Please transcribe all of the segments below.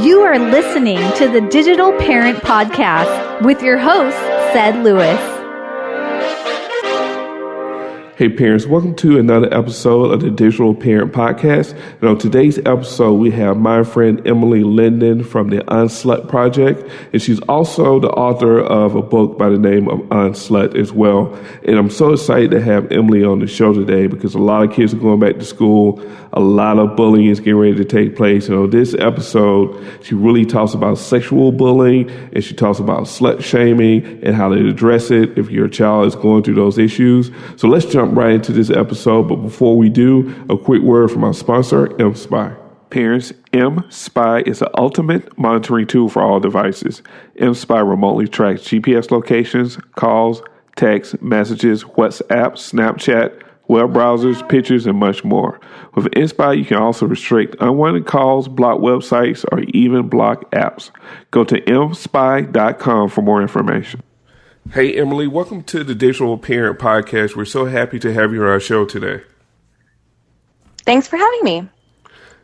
You are listening to the Digital Parent Podcast with your host, Ced Lewis. Hey parents, welcome to another episode of the Digital Parent Podcast. And on today's episode, we have my friend Emily Linden from the Slut Project. And she's also the author of a book by the name of Slut as well. And I'm so excited to have Emily on the show today because a lot of kids are going back to school. A lot of bullying is getting ready to take place. And on this episode, she really talks about sexual bullying and she talks about slut shaming and how to address it if your child is going through those issues. So let's jump right into this episode, but before we do, a quick word from our sponsor, mSpy. Parents, mSpy is the ultimate monitoring tool for all devices. mSpy remotely tracks GPS locations, calls, text, messages, WhatsApp, Snapchat, web browsers, pictures, and much more. With mSpy, you can also restrict unwanted calls, block websites, or even block apps. Go to mspy.com for more information. Hey, Emily, welcome to the Digital Parent Podcast. We're so happy to have you on our show today. Thanks for having me.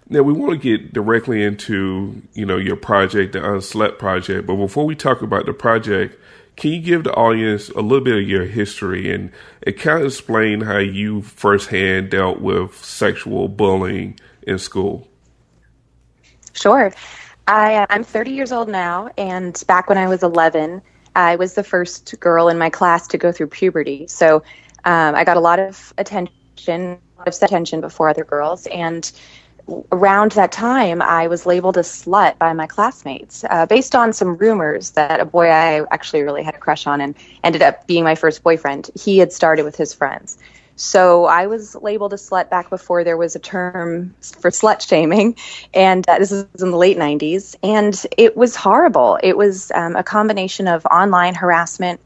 Now, we want to get directly into, your project, the Slut Project. But before we talk about the project, can you give the audience a little bit of your history and kind of explain how you firsthand dealt with sexual bullying in school? Sure. I'm 30 years old now, and back when I was 11, I was the first girl in my class to go through puberty. So I got a lot of attention before other girls. And around that time, I was labeled a slut by my classmates based on some rumors that a boy I actually really had a crush on and ended up being my first boyfriend. He had started with his friends. So I was labeled a slut back before there was a term for slut shaming, and this was in the late 90s, and it was horrible. It was a combination of online harassment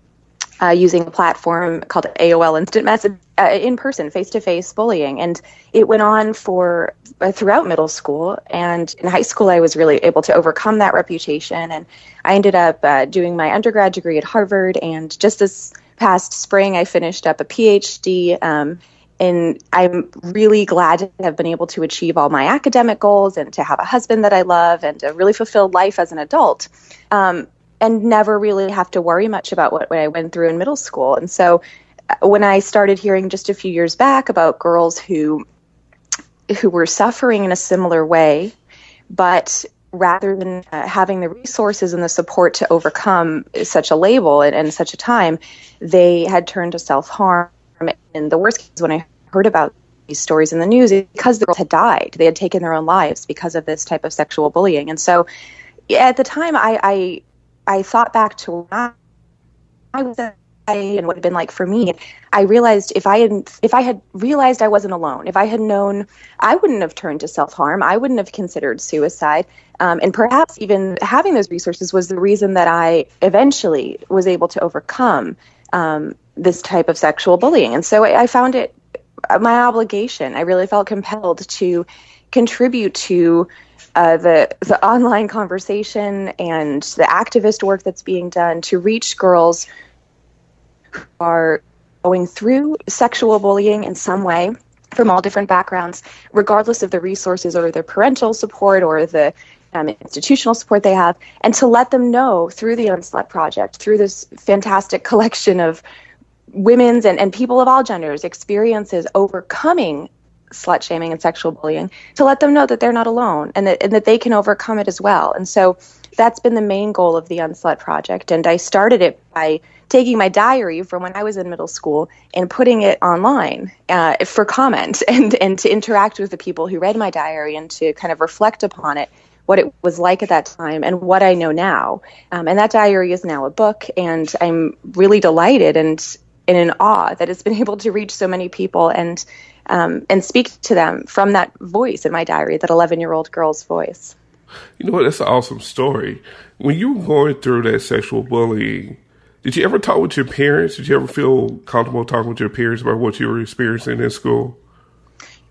using a platform called AOL Instant Message, in-person, face-to-face bullying, and it went on for throughout middle school, and in high school I was really able to overcome that reputation, and I ended up doing my undergrad degree at Harvard, and just this past spring, I finished up a PhD, and I'm really glad to have been able to achieve all my academic goals and to have a husband that I love and a really fulfilled life as an adult, and never really have to worry much about what I went through in middle school. And so when I started hearing just a few years back about girls who were suffering in a similar way, but rather than having the resources and the support to overcome such a label and such a time, they had turned to self-harm. And the worst case, when I heard about these stories in the news, because the girls had died, they had taken their own lives because of this type of sexual bullying. And so at the time, I thought back to when I was and what it had been like for me. I realized if I had realized I wasn't alone, if I had known, I wouldn't have turned to self-harm. I wouldn't have considered suicide. And perhaps even having those resources was the reason that I eventually was able to overcome this type of sexual bullying. And so I found it my obligation. I really felt compelled to contribute to the online conversation and the activist work that's being done to reach girls who are going through sexual bullying in some way from all different backgrounds, regardless of the resources or the parental support or the institutional support they have, and to let them know through the Slut Project, through this fantastic collection of women's and people of all genders experiences overcoming slut shaming and sexual bullying, to let them know that they're not alone and that they can overcome it as well. And so that's been the main goal of the Slut Project. And I started it by taking my diary from when I was in middle school and putting it online for comment and to interact with the people who read my diary and to kind of reflect upon it, what it was like at that time and what I know now. And that diary is now a book, and I'm really delighted and in awe that it's been able to reach so many people and speak to them from that voice in my diary, that 11-year-old girl's voice. You know what? That's an awesome story. When you were going through that sexual bullying, did you ever talk with your parents? Did you ever feel comfortable talking with your parents about what you were experiencing in school?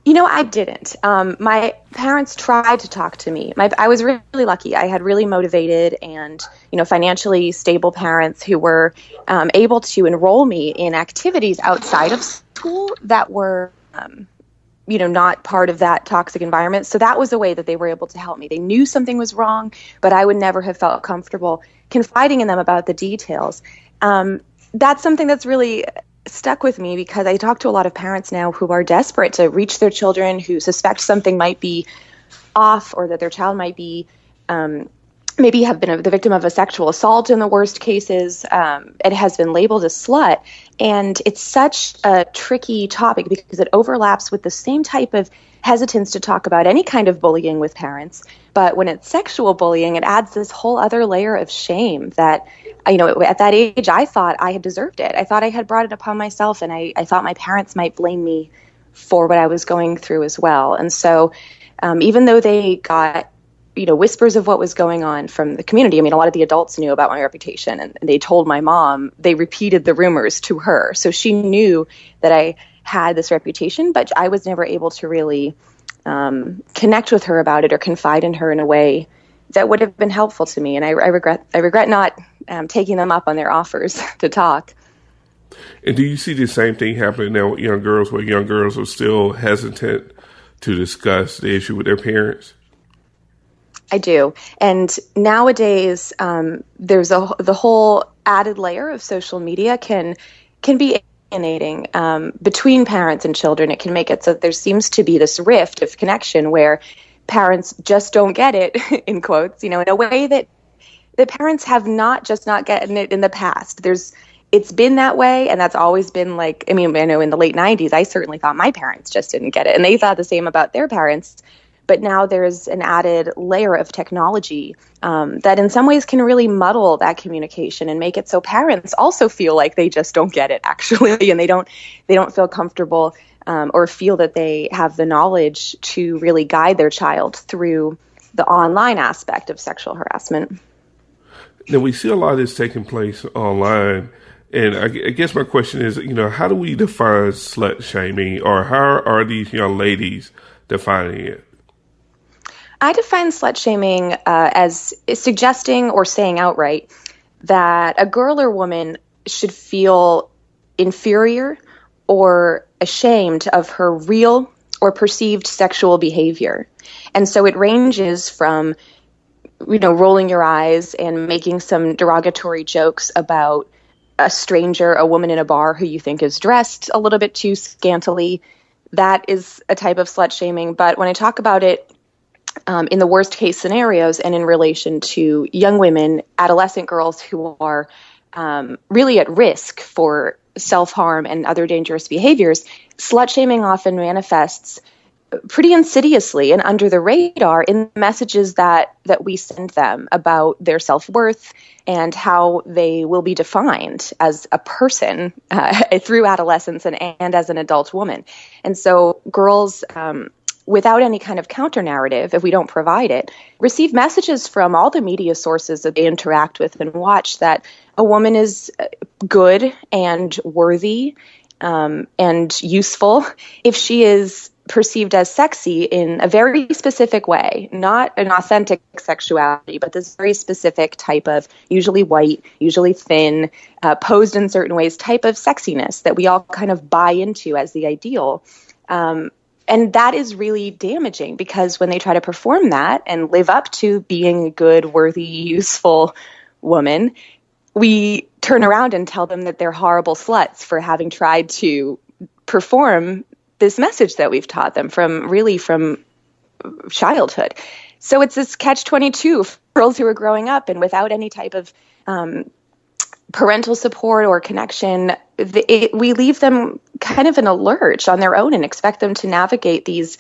I didn't. My parents tried to talk to me. I was really lucky. I had really motivated and, financially stable parents who were able to enroll me in activities outside of school that were not part of that toxic environment. So that was a way that they were able to help me. They knew something was wrong, but I would never have felt comfortable confiding in them about the details. That's something that's really stuck with me, because I talk to a lot of parents now who are desperate to reach their children, who suspect something might be off, or that their child might be maybe have been the victim of a sexual assault in the worst cases. It has been labeled a slut. And it's such a tricky topic because it overlaps with the same type of hesitance to talk about any kind of bullying with parents. But when it's sexual bullying, it adds this whole other layer of shame that, at that age, I thought I had deserved it. I thought I had brought it upon myself, and I thought my parents might blame me for what I was going through as well. And so even though they got whispers of what was going on from the community. I mean, a lot of the adults knew about my reputation, and they told my mom. They repeated the rumors to her. So she knew that I had this reputation, but I was never able to really connect with her about it or confide in her in a way that would have been helpful to me. And I regret not taking them up on their offers to talk. And do you see the same thing happening now with young girls, where young girls are still hesitant to discuss the issue with their parents? I do. And nowadays, there's the whole added layer of social media can be alienating between parents and children. It can make it so that there seems to be this rift of connection where parents just don't get it, in quotes, in a way that the parents have not gotten it in the past. It's been that way, and that's always been I know in the late 90s, I certainly thought my parents just didn't get it, and they thought the same about their parents. But now there's an added layer of technology that in some ways can really muddle that communication and make it so parents also feel like they just don't get it, actually, and they don't feel comfortable or feel that they have the knowledge to really guide their child through the online aspect of sexual harassment. Now, we see a lot of this taking place online, and I guess my question is, how do we define slut shaming, or how are these young ladies defining it? I define slut shaming as suggesting or saying outright that a girl or woman should feel inferior or ashamed of her real or perceived sexual behavior. And so it ranges from, rolling your eyes and making some derogatory jokes about a stranger, a woman in a bar who you think is dressed a little bit too scantily. That is a type of slut shaming. But when I talk about it in the worst case scenarios and in relation to young women, adolescent girls who are really at risk for self-harm and other dangerous behaviors, slut shaming often manifests pretty insidiously and under the radar in messages that we send them about their self-worth and how they will be defined as a person through adolescence and as an adult woman. And so girls, without any kind of counter-narrative, if we don't provide it, receive messages from all the media sources that they interact with and watch that a woman is good and worthy and useful if she is perceived as sexy in a very specific way, not an authentic sexuality, but this very specific type of usually white, usually thin, posed in certain ways type of sexiness that we all kind of buy into as the ideal. And that is really damaging, because when they try to perform that and live up to being a good, worthy, useful woman, we turn around and tell them that they're horrible sluts for having tried to perform this message that we've taught them from childhood. So it's this catch-22 for girls who are growing up and without any type of parental support or connection. We leave them kind of in a lurch on their own and expect them to navigate these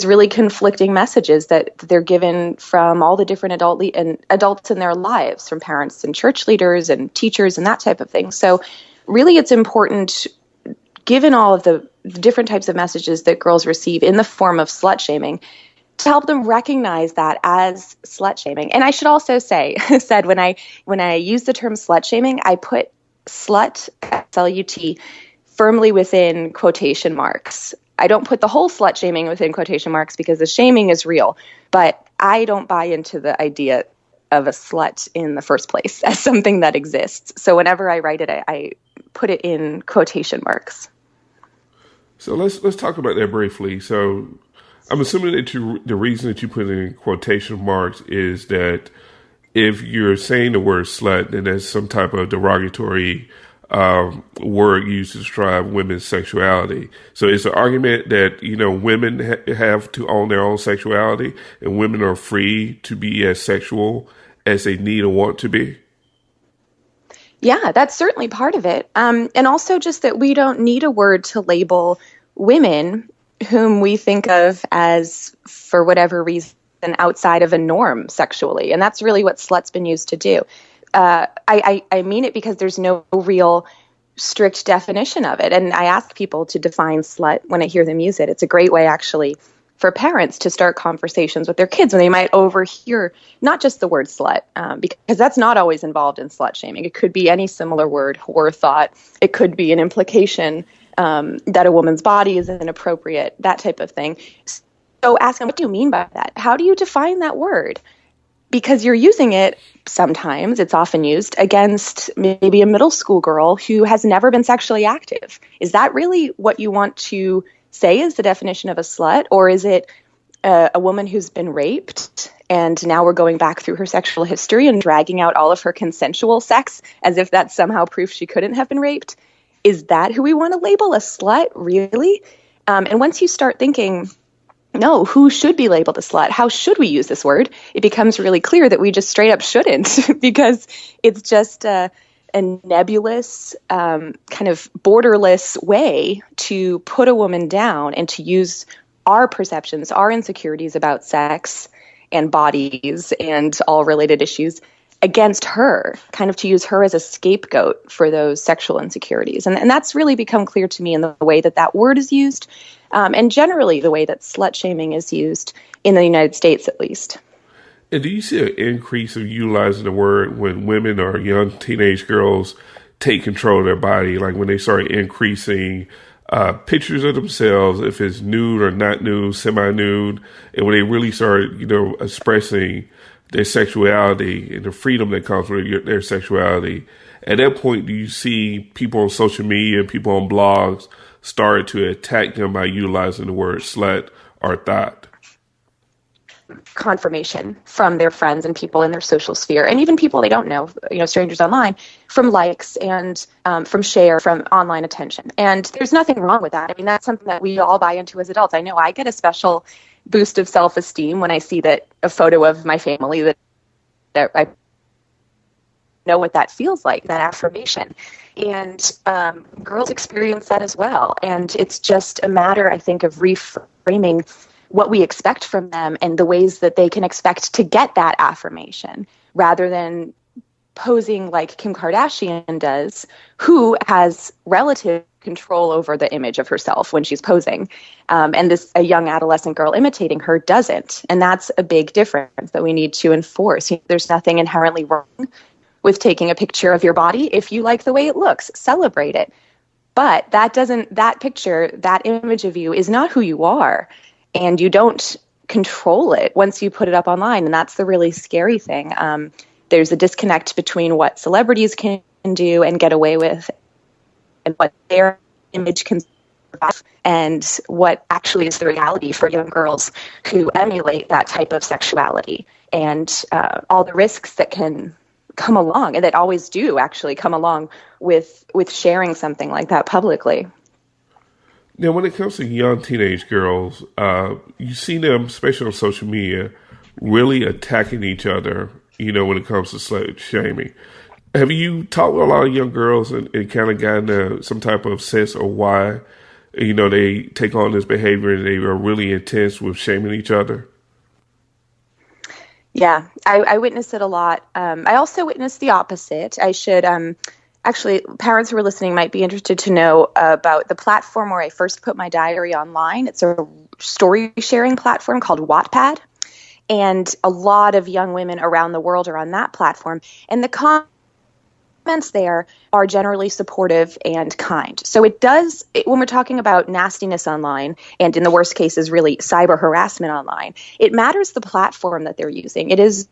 really conflicting messages that they're given from all the different adults in their lives, from parents and church leaders and teachers and that type of thing. So really it's important, given all of the different types of messages that girls receive in the form of slut shaming, to help them recognize that as slut shaming. And I should also say, when I use the term slut shaming, I put slut, S-L-U-T, firmly within quotation marks. I don't put the whole slut shaming within quotation marks because the shaming is real, but I don't buy into the idea of a slut in the first place as something that exists. So whenever I write it, I put it in quotation marks. So let's talk about that briefly. So I'm assuming that the reason that you put it in quotation marks is that if you're saying the word slut, then there's some type of derogatory word used to describe women's sexuality. So it's an argument that, women have to own their own sexuality and women are free to be as sexual as they need or want to be. Yeah, that's certainly part of it. And also just that we don't need a word to label women whom we think of as, for whatever reason, outside of a norm sexually. And that's really what slut's been used to do. I mean it because there's no real strict definition of it. And I ask people to define slut when I hear them use it. It's a great way, actually, for parents to start conversations with their kids when they might overhear not just the word slut, because that's not always involved in slut shaming. It could be any similar word, whore, thought. It could be an implication that a woman's body is inappropriate, that type of thing. So ask them, what do you mean by that? How do you define that word? Because you're using it sometimes, it's often used against maybe a middle school girl who has never been sexually active. Is that really what you want to say is the definition of a slut? Or is it a woman who's been raped and now we're going back through her sexual history and dragging out all of her consensual sex as if that's somehow proof she couldn't have been raped? Is that who we want to label a slut, really? And once you start thinking, no, who should be labeled a slut? How should we use this word? It becomes really clear that we just straight up shouldn't because it's just a nebulous, kind of borderless way to put a woman down and to use our perceptions, our insecurities about sex and bodies and all related issues against her, kind of to use her as a scapegoat for those sexual insecurities. And that's really become clear to me in the way that word is used, and generally the way that slut shaming is used in the United States, at least. And do you see an increase of utilizing the word when women or young teenage girls take control of their body, like when they start increasing pictures of themselves, if it's nude or not nude, semi-nude, and when they really start, expressing their sexuality and the freedom that comes with their sexuality? At that point, do you see people on social media and people on blogs start to attack them by utilizing the word slut or thought? Confirmation from their friends and people in their social sphere, and even people they don't know, strangers online, from likes and from share, from online attention. And there's nothing wrong with that. I mean, that's something that we all buy into as adults. I know I get a special boost of self-esteem when I see that a photo of my family that I know what that feels like, that affirmation. And girls experience that as well. And it's just a matter, I think, of reframing what we expect from them and the ways that they can expect to get that affirmation, rather than posing like Kim Kardashian does, who has relative control over the image of herself when she's posing. And a young adolescent girl imitating her doesn't. And that's a big difference that we need to enforce. There's nothing inherently wrong with taking a picture of your body. If you like the way it looks, celebrate it. But that picture, that image of you is not who you are. And you don't control it once you put it up online. And that's the really scary thing. There's a disconnect between what celebrities can do and get away with and what their image can survive, and what actually is the reality for young girls who emulate that type of sexuality, and all the risks that can come along, and that always do actually come along with sharing something like that publicly. Now, when it comes to young teenage girls, you see them, especially on social media, really attacking each other, when it comes to slut shaming. Have you talked with a lot of young girls and kind of gotten some type of sense of why, they take on this behavior and they are really intense with shaming each other? Yeah, I witness it a lot. I also witness the opposite. I should actually, parents who are listening might be interested to know about the platform where I first put my diary online. It's a story sharing platform called Wattpad. And a lot of young women around the world are on that platform. And the comments there are generally supportive and kind. So when we're talking about nastiness online, and in the worst cases, really cyber harassment online, it matters the platform that they're using. It is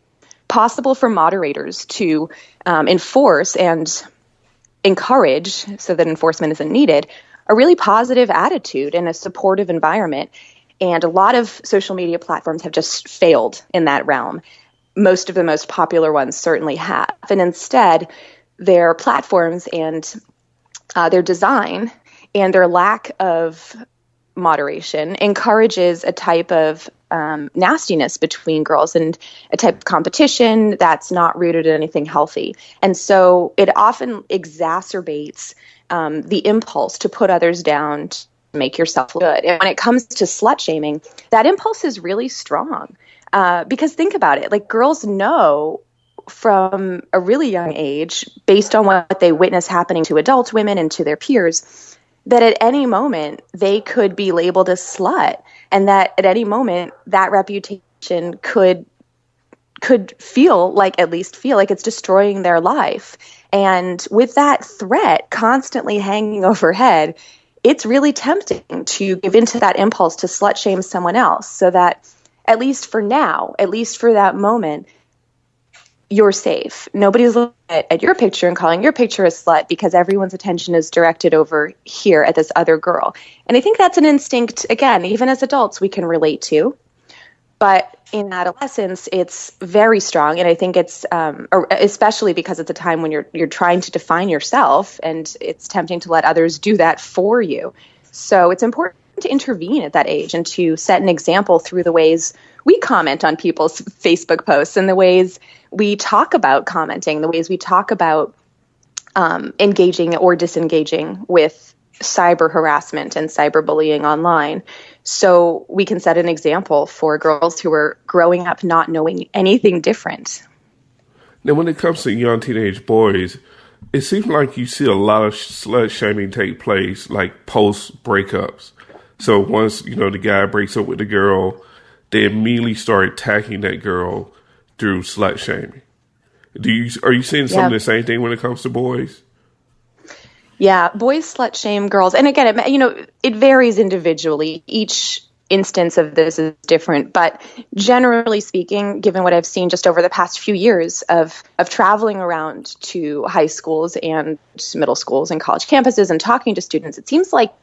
possible for moderators to enforce and encourage, so that enforcement isn't needed, a really positive attitude and a supportive environment. And a lot of social media platforms have just failed in that realm. Most of the most popular ones certainly have. And instead, their platforms and their design and their lack of moderation encourages a type of nastiness between girls and a type of competition that's not rooted in anything healthy. And so it often exacerbates the impulse to put others down, to make yourself look good. And when it comes to slut shaming, that impulse is really strong. Because think about it, like girls know from a really young age, based on what they witness happening to adult women and to their peers, that at any moment they could be labeled a slut, and that at any moment that reputation could feel like it's destroying their life. And with that threat constantly hanging overhead, it's really tempting to give into that impulse to slut shame someone else, so that at least for now, at least for that moment, you're safe. Nobody's looking at your picture and calling your picture a slut because everyone's attention is directed over here at this other girl. And I think that's an instinct, again, even as adults, we can relate to. But in adolescence, it's very strong. And I think it's, especially because it's a time when you're trying to define yourself, and it's tempting to let others do that for you. So it's important to intervene at that age and to set an example through the ways we comment on people's Facebook posts and the ways we talk about commenting, the ways we talk about engaging or disengaging with cyber harassment and cyberbullying online. So we can set an example for girls who are growing up not knowing anything different. Now, when it comes to young teenage boys, it seems like you see a lot of slut shaming take place like post breakups. So once, the guy breaks up with the girl, they immediately start attacking that girl through slut shaming. Are you seeing some of the same thing when it comes to boys? Yeah, boys slut shame girls. And again, it varies individually. Each instance of this is different. But generally speaking, given what I've seen just over the past few years of traveling around to high schools and middle schools and college campuses and talking to students, it seems like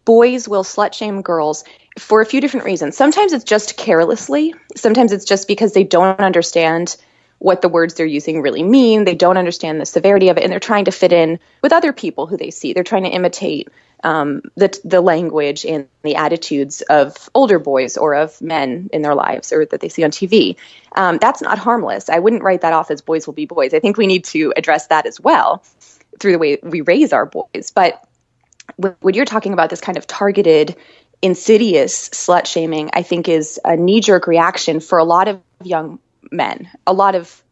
boys will slut shame girls for a few different reasons. Sometimes it's just carelessly. Sometimes it's just because they don't understand what the words they're using really mean. They don't understand the severity of it, and they're trying to fit in with other people who they see. They're trying to imitate the language and the attitudes of older boys or of men in their lives, or that they see on TV. That's not harmless. I wouldn't write that off as boys will be boys. I think we need to address that as well through the way we raise our boys. But when you're talking about this kind of targeted, insidious slut shaming, I think is a knee-jerk reaction for a lot of young men, a lot of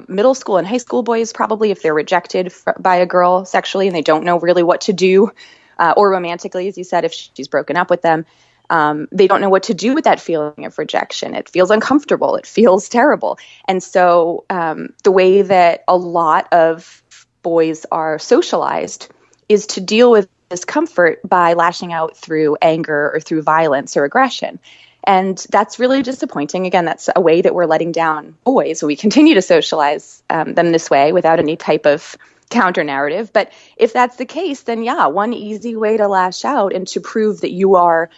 middle school and high school boys, probably, if they're rejected by a girl sexually and they don't know really what to do, or romantically, as you said, if she's broken up with them, they don't know what to do with that feeling of rejection. It feels uncomfortable. It feels terrible. And so the way that a lot of boys are socialized is to deal with discomfort by lashing out through anger or through violence or aggression. And that's really disappointing. Again, that's a way that we're letting down boys. We continue to socialize them this way without any type of counter narrative. But if that's the case, then one easy way to lash out and to prove that you are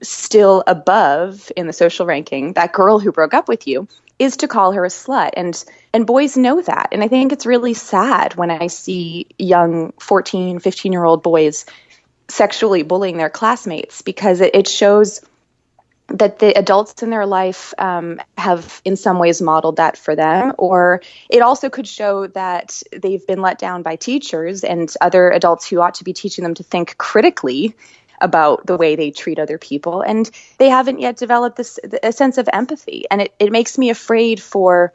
still above in the social ranking, that girl who broke up with you, is to call her a slut. And boys know that. And I think it's really sad when I see young 14, 15-year-old boys sexually bullying their classmates, because it shows that the adults in their life have in some ways modeled that for them. Or it also could show that they've been let down by teachers and other adults who ought to be teaching them to think critically about the way they treat other people. And they haven't yet developed a sense of empathy. And it makes me afraid for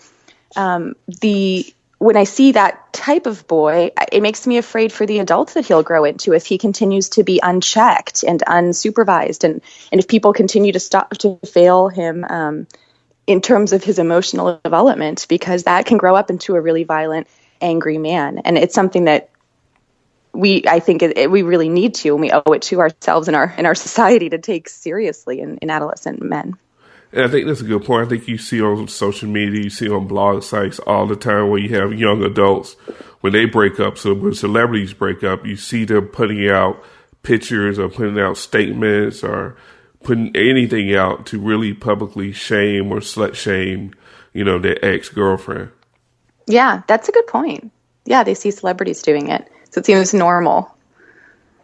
when I see that type of boy, it makes me afraid for the adults that he'll grow into if he continues to be unchecked and unsupervised. And if people continue to fail him in terms of his emotional development, because that can grow up into a really violent, angry man. And it's something that we really need to, and we owe it to ourselves and our society to take seriously in adolescent men. And I think that's a good point. I think you see on social media, you see on blog sites all the time where you have young adults, when they break up, so when celebrities break up, you see them putting out pictures or putting out statements or putting anything out to really publicly shame or slut shame, their ex-girlfriend. Yeah, that's a good point. Yeah, they see celebrities doing it, so it seems normal.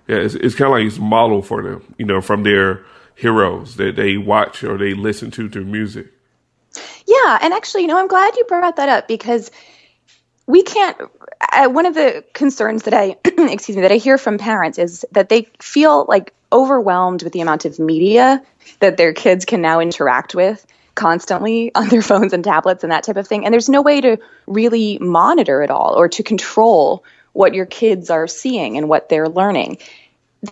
Yeah, it's kind of like it's model for them, from their heroes that they watch or they listen to through music. Yeah, and actually, I'm glad you brought that up because we can't. One of the concerns that I, that I hear from parents is that they feel like overwhelmed with the amount of media that their kids can now interact with constantly on their phones and tablets and that type of thing. And there's no way to really monitor it all or to control what your kids are seeing and what they're learning.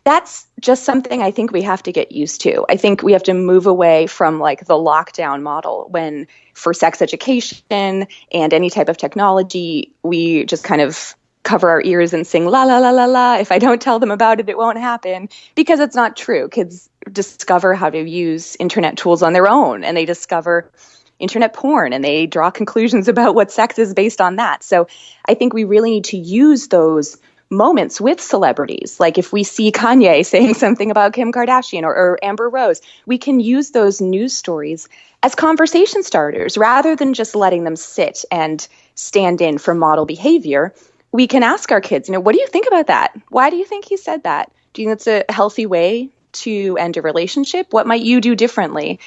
That's just something I think we have to get used to. I think we have to move away from like the lockdown model when for sex education and any type of technology, we just kind of cover our ears and sing la la la la la. If I don't tell them about it, it won't happen, because it's not true. Kids discover how to use internet tools on their own, and they discover internet porn, and they draw conclusions about what sex is based on that. So I think we really need to use those moments with celebrities. Like if we see Kanye saying something about Kim Kardashian or Amber Rose, we can use those news stories as conversation starters rather than just letting them sit and stand in for model behavior. We can ask our kids, what do you think about that? Why do you think he said that? Do you think it's a healthy way to end a relationship? What might you do differently?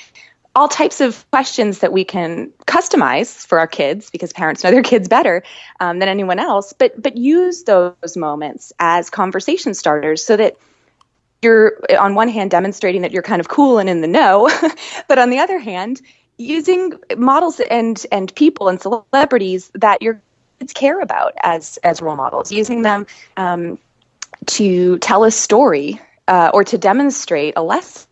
All types of questions that we can customize for our kids, because parents know their kids better than anyone else, but use those moments as conversation starters so that you're, on one hand, demonstrating that you're kind of cool and in the know, but on the other hand, using models and people and celebrities that your kids care about as role models, using them to tell a story or to demonstrate a lesson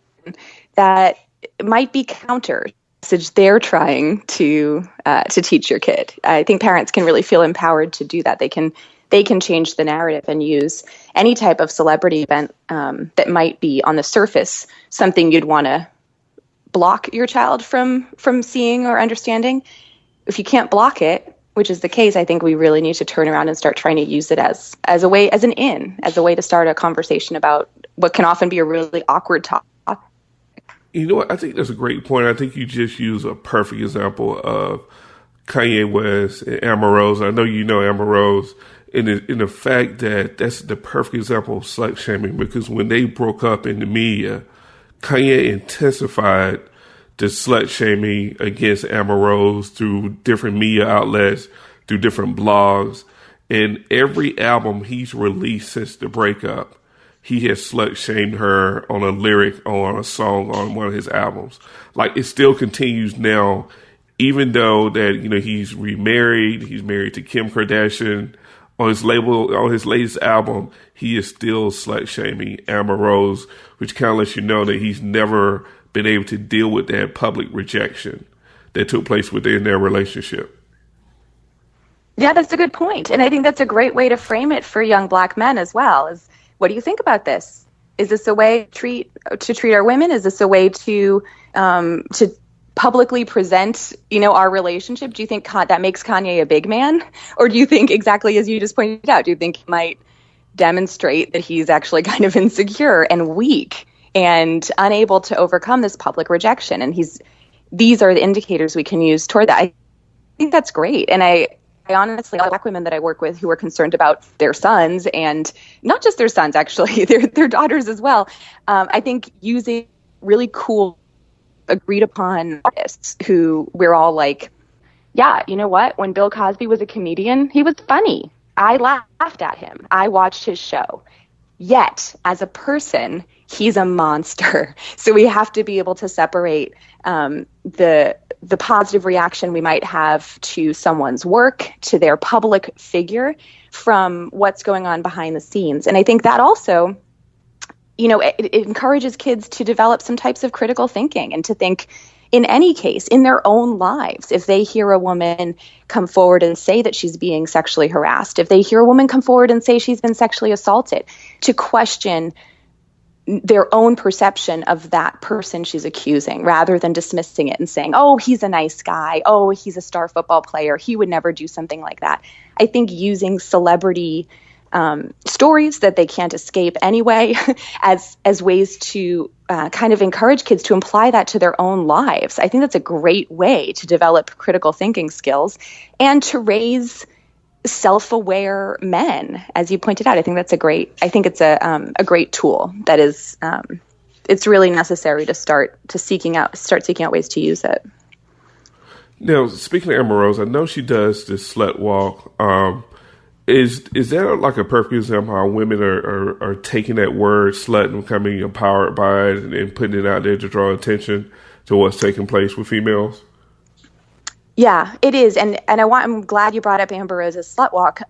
that might be counter message they're trying to teach your kid. I think parents can really feel empowered to do that. They can change the narrative and use any type of celebrity event that might be on the surface something you'd want to block your child from seeing or understanding. If you can't block it, which is the case, I think we really need to turn around and start trying to use it as a way to start a conversation about what can often be a really awkward topic. You know what? I think that's a great point. I think you just use a perfect example of Kanye West and Amber Rose. I know you know Amber Rose in the fact that that's the perfect example of slut shaming, because when they broke up in the media, Kanye intensified the slut shaming against Amber Rose through different media outlets, through different blogs. And every album he's released since the breakup, he has slut shamed her on a lyric or on a song on one of his albums. Like, it still continues now, even though that, he's remarried, he's married to Kim Kardashian. On his latest album, he is still slut shaming Amber Rose, which kind of lets you know that he's never been able to deal with that public rejection that took place within their relationship. Yeah, that's a good point. And I think that's a great way to frame it for young Black men as well. Is, what do you think about this? Is this a way to treat our women? Is this a way to publicly present, our relationship? Do you think that makes Kanye a big man? Or do you think, exactly as you just pointed out, do you think he might demonstrate that he's actually kind of insecure and weak and unable to overcome this public rejection? And these are the indicators we can use toward that. I think that's great. And I honestly, Black women that I work with who are concerned about their sons, and not just their sons, actually, their daughters as well. I think using really cool, agreed upon artists who we're all like, yeah, you know what? When Bill Cosby was a comedian, he was funny. I laughed at him. I watched his show. Yet, as a person, he's a monster. So we have to be able to separate the positive reaction we might have to someone's work, to their public figure, from what's going on behind the scenes. And I think that also, it encourages kids to develop some types of critical thinking and to think, in any case, in their own lives, if they hear a woman come forward and say that she's being sexually harassed, if they hear a woman come forward and say she's been sexually assaulted, to question their own perception of that person she's accusing, rather than dismissing it and saying, oh, he's a nice guy, oh, he's a star football player, he would never do something like that. I think using celebrity stories that they can't escape anyway, as ways to kind of encourage kids to apply that to their own lives. I think that's a great way to develop critical thinking skills and to raise self-aware men, as you pointed out. I think it's a great tool that is, it's really necessary to start seeking out ways to use it. Now, speaking of Amber Rose, I know she does this slut walk. Is that like a perfect example how women are taking that word slut and becoming empowered by it and putting it out there to draw attention to what's taking place with females? Yeah, it is. And I'm glad you brought up Amber Rose's slut walk,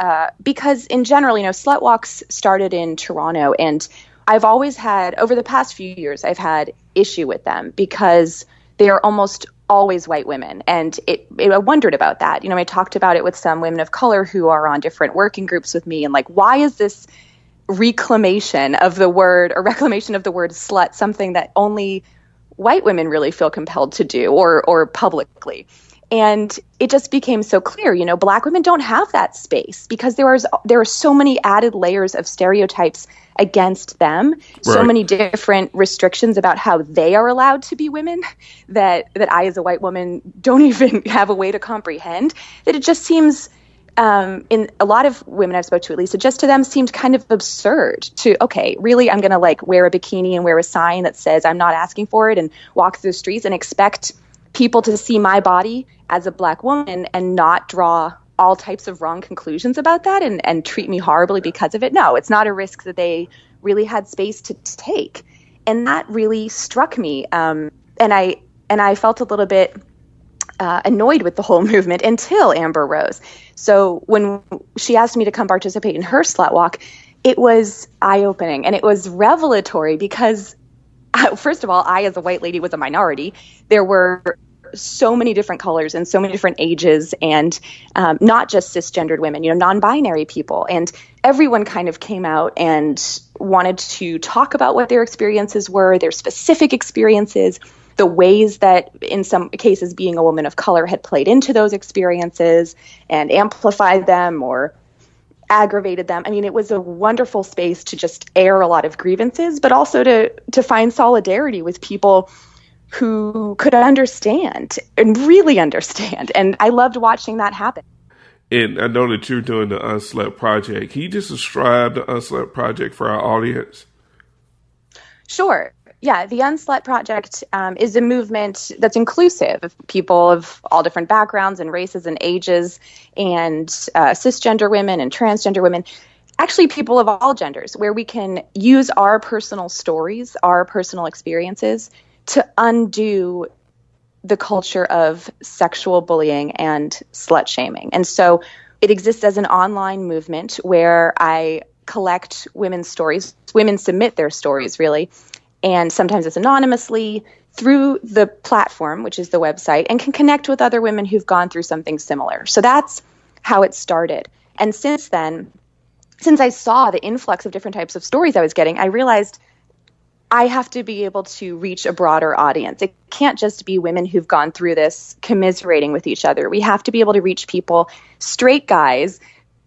because in general, slut walks started in Toronto, and I've always had, over the past few years, I've had issue with them because they are almost always white women. And I wondered about that. I talked about it with some women of color who are on different working groups with me, and why is this reclamation of the word slut something that only white women really feel compelled to do or publicly? And it just became so clear, Black women don't have that space because there are so many added layers of stereotypes against them, so Right. many different restrictions about how they are allowed to be women that I, as a white woman, don't even have a way to comprehend, that it just seems, in a lot of women I've spoke to, at least, it just to them seemed kind of absurd to, okay, really, I'm going to wear a bikini and wear a sign that says I'm not asking for it and walk through the streets and expect people to see my body as a Black woman and not draw all types of wrong conclusions about that and treat me horribly because of it. No, it's not a risk that they really had space to take. And that really struck me. And I felt a little bit annoyed with the whole movement until Amber Rose. So when she asked me to come participate in her slut walk, it was eye-opening and it was revelatory because first of all, I, as a white lady, was a minority. There were so many different colors and so many different ages, and not just cisgendered women, non-binary people. And everyone kind of came out and wanted to talk about what their experiences were, their specific experiences, the ways that, in some cases, being a woman of color had played into those experiences and amplified them or aggravated them. I mean, it was a wonderful space to just air a lot of grievances, but also to find solidarity with people who could understand and really understand. And I loved watching that happen. And I know that you're doing the Unslut Project. Can you just describe the Unslut Project for our audience? Sure. Yeah, the Unslut Project is a movement that's inclusive of people of all different backgrounds and races and ages, and cisgender women and transgender women, actually people of all genders, where we can use our personal stories, our personal experiences to undo the culture of sexual bullying and slut shaming. And so it exists as an online movement where I collect women's stories. Women submit their stories, really, and sometimes it's anonymously through the platform, which is the website, and can connect with other women who've gone through something similar. So that's how it started. And since then, since I saw the influx of different types of stories I was getting, I realized I have to be able to reach a broader audience. It can't just be women who've gone through this commiserating with each other. We have to be able to reach people, straight guys,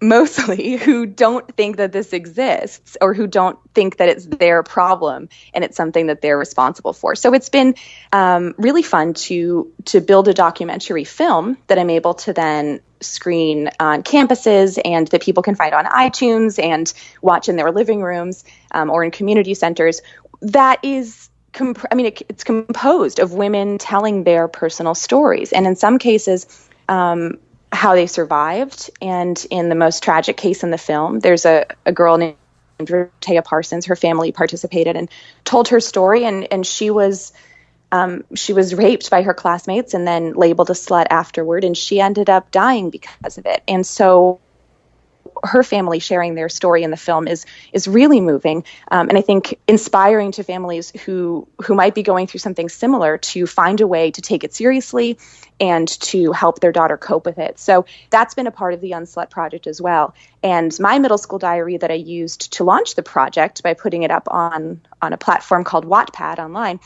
mostly, who don't think that this exists or who don't think that it's their problem and it's something that they're responsible for. So it's been really fun to build a documentary film that I'm able to then screen on campuses and that people can find on iTunes and watch in their living rooms or in community centers. That is, it's composed of women telling their personal stories, and in some cases, how they survived. And in the most tragic case in the film, there's a girl named Taya Parsons. Her family participated and told her story, and she was raped by her classmates and then labeled a slut afterward, and she ended up dying because of it. And so her family sharing their story in the film is really moving, and I think inspiring to families who might be going through something similar to find a way to take it seriously and to help their daughter cope with it. So that's been a part of the Unslut Project as well. And my middle school diary that I used to launch the project by putting it up on a platform called Wattpad online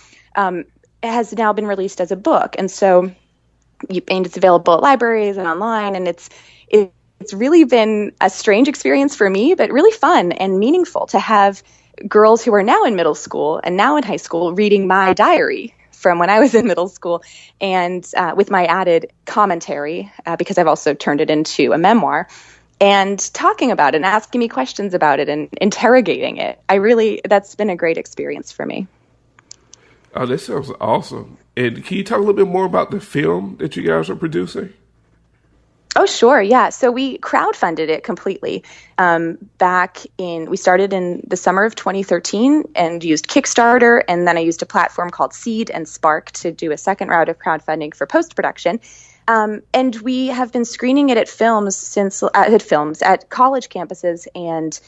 has now been released as a book. And so it's available at libraries and online, and it's really been a strange experience for me, but really fun and meaningful to have girls who are now in middle school and now in high school reading my diary from when I was in middle school, and with my added commentary, because I've also turned it into a memoir, and talking about it and asking me questions about it and interrogating it. That's been a great experience for me. Oh, that sounds awesome. And can you talk a little bit more about the film that you guys are producing? Oh, sure. Yeah. So we crowdfunded it completely. We started in the summer of 2013 and used Kickstarter. And then I used a platform called Seed and Spark to do a second round of crowdfunding for post-production. And we have been screening it at college campuses and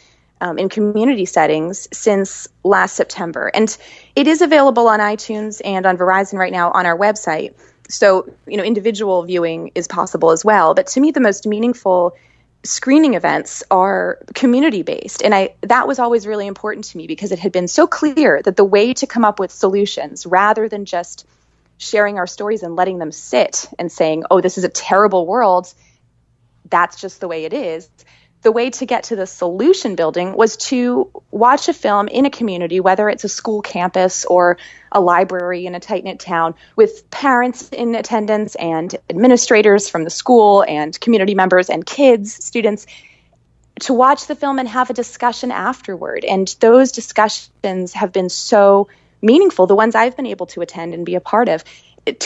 in community settings since last September. And it is available on iTunes and on Verizon right now on our website. So, individual viewing is possible as well. But to me, the most meaningful screening events are community-based. And that was always really important to me because it had been so clear that the way to come up with solutions, rather than just sharing our stories and letting them sit and saying, oh, this is a terrible world, that's just the way it is. The way to get to the solution building was to watch a film in a community, whether it's a school campus or a library in a tight-knit town, with parents in attendance and administrators from the school and community members and kids, students, to watch the film and have a discussion afterward. And those discussions have been so meaningful, the ones I've been able to attend and be a part of,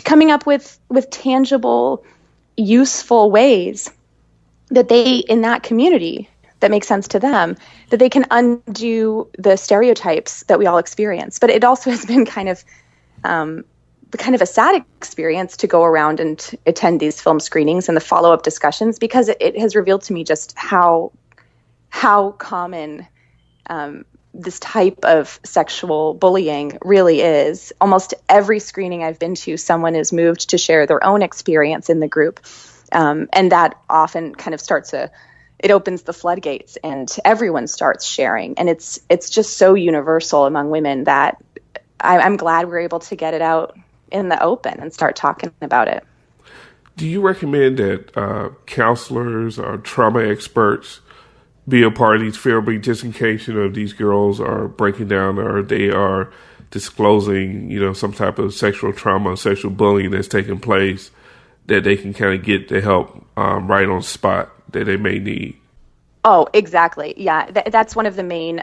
coming up with tangible, useful ways that they, in that community, that makes sense to them, that they can undo the stereotypes that we all experience. But it also has been kind of a sad experience to go around and attend these film screenings and the follow-up discussions, because it has revealed to me just how common this type of sexual bullying really is. Almost every screening I've been to, someone is moved to share their own experience in the group. And that often kind of it opens the floodgates and everyone starts sharing. And it's just so universal among women that I'm glad we're able to get it out in the open and start talking about it. Do you recommend that counselors or trauma experts be a part of these family, just in case, these girls are breaking down or they are disclosing, some type of sexual trauma, sexual bullying that's taking place, that they can kind of get the help right on spot that they may need? Oh, exactly. Yeah, that's one of the main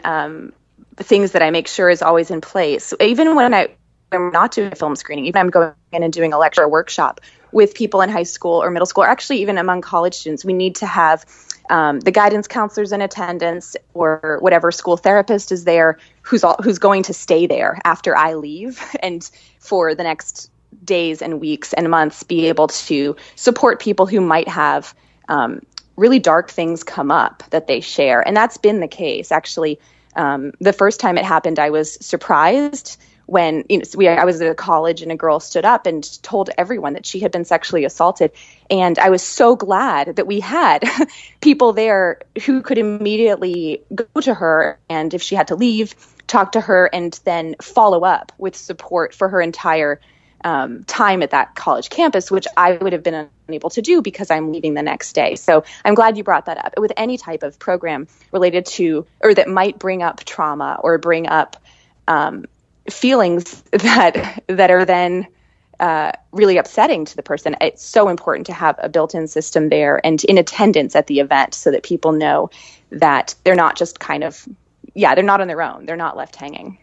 things that I make sure is always in place. Even when I'm not doing a film screening, even I'm going in and doing a lecture or workshop with people in high school or middle school, or actually even among college students, we need to have the guidance counselors in attendance, or whatever school therapist is there who's going to stay there after I leave and for the next days and weeks and months be able to support people who might have really dark things come up that they share. And that's been the case. Actually, the first time it happened, I was surprised when I was at a college and a girl stood up and told everyone that she had been sexually assaulted. And I was so glad that we had people there who could immediately go to her, and if she had to leave, talk to her and then follow up with support for her entire time at that college campus, which I would have been unable to do because I'm leaving the next day. So I'm glad you brought that up. With any type of program related to, or that might bring up trauma or bring up feelings that are then really upsetting to the person, it's so important to have a built-in system there and in attendance at the event so that people know that they're not just they're not on their own. They're not left hanging.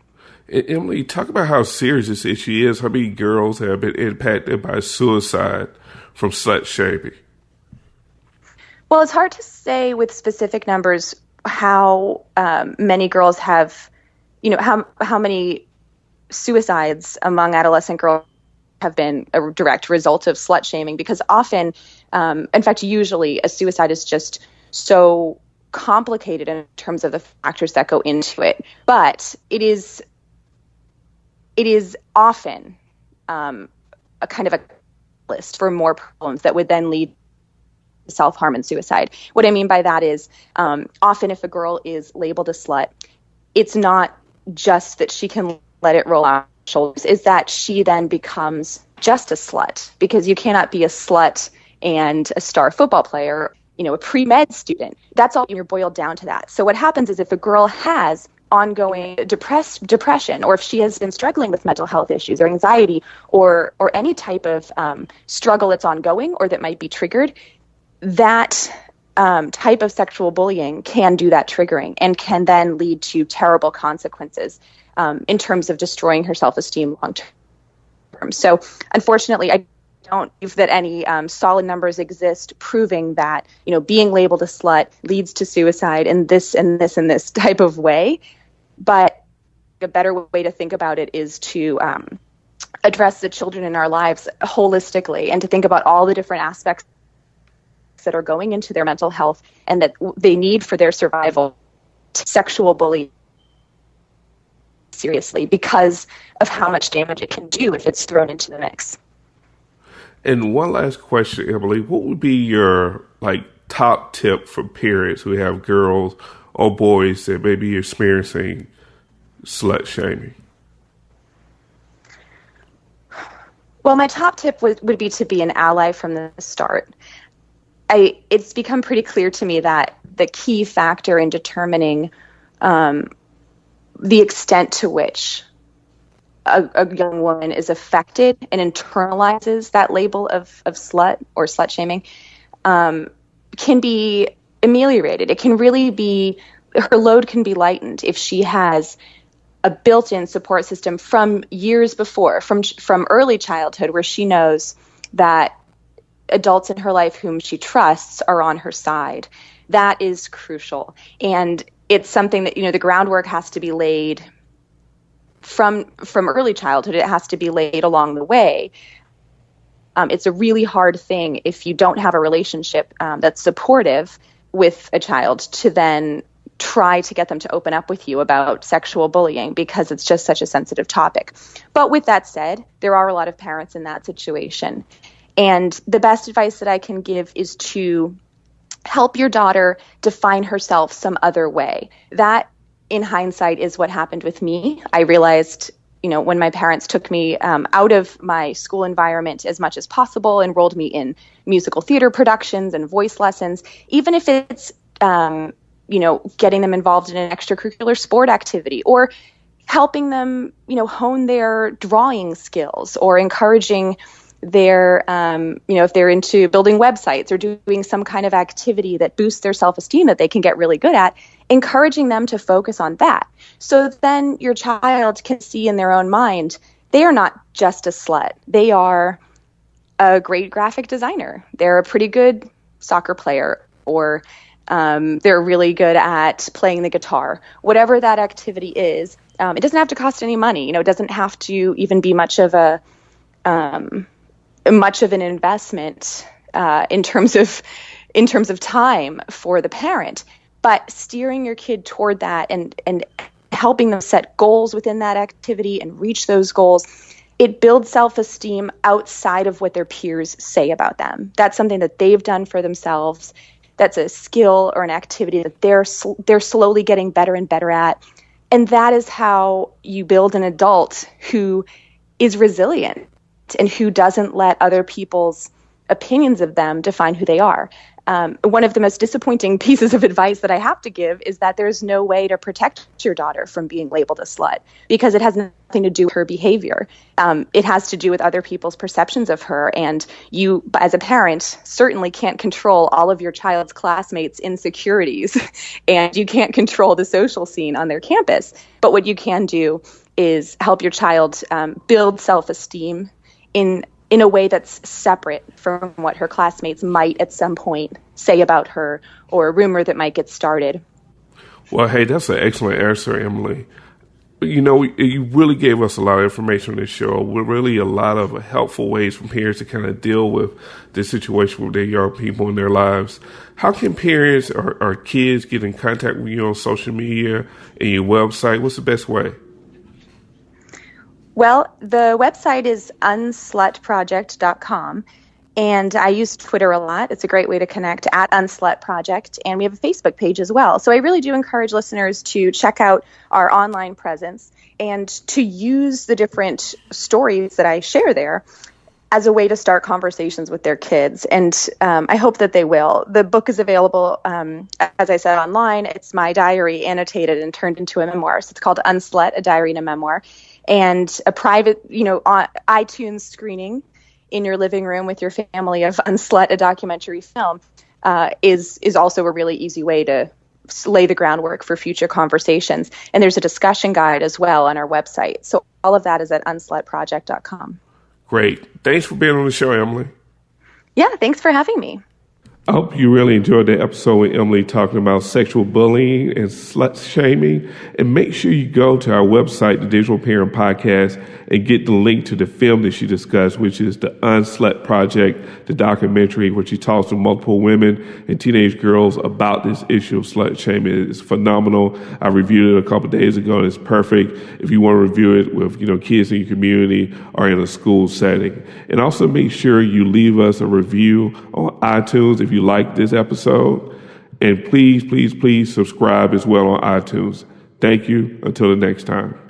Emily, talk about how serious this issue is. How many girls have been impacted by suicide from slut shaming? Well, it's hard to say with specific numbers how many girls have, how many suicides among adolescent girls have been a direct result of slut shaming, because often, in fact, usually a suicide is just so complicated in terms of the factors that go into it. But it is often a kind of a list for more problems that would then lead to self-harm and suicide. What I mean by that is often if a girl is labeled a slut, it's not just that she can let it roll off her shoulders, is that she then becomes just a slut, because you cannot be a slut and a star football player a pre-med student. That's all you're boiled down to that. So what happens is if a girl has ongoing depression, or if she has been struggling with mental health issues or anxiety or any type of struggle that's ongoing or that might be triggered, that type of sexual bullying can do that triggering and can then lead to terrible consequences in terms of destroying her self-esteem long term. So unfortunately, I don't believe that any solid numbers exist proving that, being labeled a slut leads to suicide in this and this and this type of way. But a better way to think about it is to address the children in our lives holistically and to think about all the different aspects that are going into their mental health and that they need for their survival. Sexual bullying seriously because of how much damage it can do if it's thrown into the mix. And one last question, Emily, what would be your top tip for parents who have girls or boys that may be experiencing slut shaming? Well, my top tip would be to be an ally from the start. It's become pretty clear to me that the key factor in determining the extent to which a young woman is affected and internalizes that label of slut or slut shaming can be ameliorated. It can really be, her load can be lightened if she has a built-in support system from years before, from early childhood, where she knows that adults in her life whom she trusts are on her side. That is crucial. And it's something that, the groundwork has to be laid from early childhood. It has to be laid along the way. It's a really hard thing if you don't have a relationship that's supportive with a child to then try to get them to open up with you about sexual bullying because it's just such a sensitive topic. But with that said, there are a lot of parents in that situation. And the best advice that I can give is to help your daughter define herself some other way. That, in hindsight, is what happened with me. I realized, when my parents took me out of my school environment as much as possible, enrolled me in musical theater productions and voice lessons, even if it's, getting them involved in an extracurricular sport activity or helping them, hone their drawing skills or encouraging their, if they're into building websites or doing some kind of activity that boosts their self-esteem that they can get really good at, encouraging them to focus on that. So then your child can see in their own mind, they are not just a slut. They are a great graphic designer. They're a pretty good soccer player, or they're really good at playing the guitar. Whatever that activity is, it doesn't have to cost any money. It doesn't have to even be much of an investment in terms of time for the parent. But steering your kid toward that and helping them set goals within that activity and reach those goals, it builds self-esteem outside of what their peers say about them. That's something that they've done for themselves. That's a skill or an activity that they're slowly getting better and better at. And that is how you build an adult who is resilient and who doesn't let other people's opinions of them define who they are. One of the most disappointing pieces of advice that I have to give is that there's no way to protect your daughter from being labeled a slut because it has nothing to do with her behavior. It has to do with other people's perceptions of her. And you, as a parent, certainly can't control all of your child's classmates' insecurities, and you can't control the social scene on their campus. But what you can do is help your child build self-esteem in a way that's separate from what her classmates might at some point say about her or a rumor that might get started. Well, hey, that's an excellent answer, Emily. You really gave us a lot of information on this show, with really a lot of helpful ways for parents to kind of deal with the situation with their young people in their lives. How can parents or kids get in contact with you on social media and your website? What's the best way? Well, the website is unslutproject.com, and I use Twitter a lot. It's a great way to connect at unslutproject, and we have a Facebook page as well. So I really do encourage listeners to check out our online presence and to use the different stories that I share there as a way to start conversations with their kids. And I hope that they will. The book is available, as I said, online. It's my diary annotated and turned into a memoir. So it's called Unslut, A Diary and a Memoir. And a private, on iTunes screening in your living room with your family of Unslut, a documentary film, is also a really easy way to lay the groundwork for future conversations. And there's a discussion guide as well on our website. So all of that is at unslutproject.com. Great. Thanks for being on the show, Emily. Yeah, thanks for having me. I hope you really enjoyed the episode with Emily talking about sexual bullying and slut shaming. And make sure you go to our website, the Digital Parent Podcast, and get the link to the film that she discussed, which is the Unslut Project, the documentary where she talks to multiple women and teenage girls about this issue of slut shaming. It's phenomenal. I reviewed it a couple of days ago, and it's perfect if you want to review it with kids in your community or in a school setting. And also make sure you leave us a review on iTunes if you like this episode. And please, please, please subscribe as well on iTunes. Thank you. Until the next time.